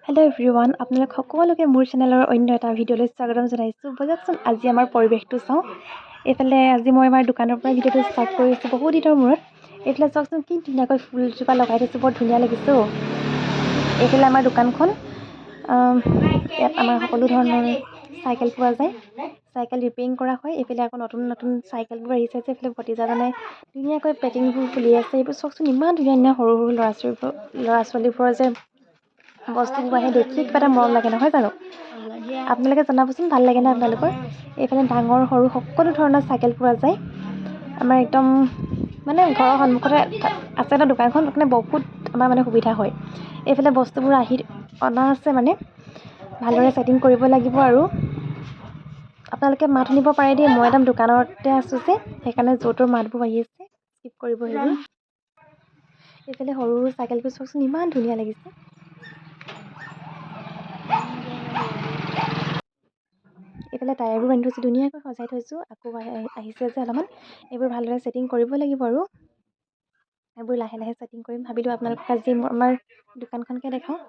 Hello' everyone, আপোনালোক সকলোকে মোৰ চেনেলৰ অন্য এটা ভিডিঅ'লৈ স্বাগতম জনাইছোঁ। ব'লকচোন আজি আমাৰ পৰিৱেশটো চাওঁ। এইফালে আজি মই আমাৰ দোকানৰ পৰা ভিডিঅ'টো ষ্টাৰ্ট কৰিছোঁ বহু দিনৰ মূৰত। এইফালে চাওকচোন কি ধুনীয়াকৈ ফুলজোপা লগাই থৈছোঁ, বৰ ধুনীয়া লাগিছে। এইফালে আমাৰ দোকানখন, ইয়াত আমাৰ সকলো ধৰণৰ চাইকেল পোৱা যায়। চাইকেল ৰিপেয়াৰিং কৰা হয়। এইফালে আকৌ নতুন নতুন চাইকেলবোৰ আহিছে যে এইফালে ভতিজাজনে ধুনীয়াকৈ পেকিংবোৰ খুলি আছে। এইবোৰ চাওকচোন ইমান ধুনীয়া ধুনীয়া সৰু সৰু ল'ৰা ছোৱালীবোৰৰ যে বস্তুবোৰ আহে দেখি কিবা এটা মৰম লাগে, নহয় জানো? আপোনালোকে জনাবচোন, ভাল লাগেনে আপোনালোকৰ? এইফালে ডাঙৰ সৰু সকলো ধৰণৰ চাইকেল পোৱা যায়। আমাৰ একদম মানে ঘৰৰ সন্মুখতে আছে ন দোকানখন, মানে বহুত আমাৰ সুবিধা হয়। এইফালে বস্তুবোৰ অনা আছে, মানে ভালদৰে ছেটিং কৰিব লাগিব। আৰু আপোনালোকে মাত শুনিব পাৰে দেই, মই একদম দোকানতে আছোঁ যে, সেইকাৰণে য'তৰ মাতবোৰ আহি আছে স্কিপ কৰিব সেইবোৰ। এইফালে সৰু সৰু চাইকেলবোৰ চাওকচোন ইমান ধুনীয়া লাগিছে। এইফালে টায়াৰবোৰ বান্ধি থৈছোঁ, ধুনীয়াকৈ সজাই থৈছোঁ। আকৌ আহিছে যে অলপমান, এইবোৰ ভালদৰে ছেটিং কৰিব লাগিব। আৰু এইবোৰ লাহে লাহে ছেটিং কৰিম। ভাবিলোঁ আপোনালোকক আজি আমাৰ দোকানখনকে দেখাওঁ।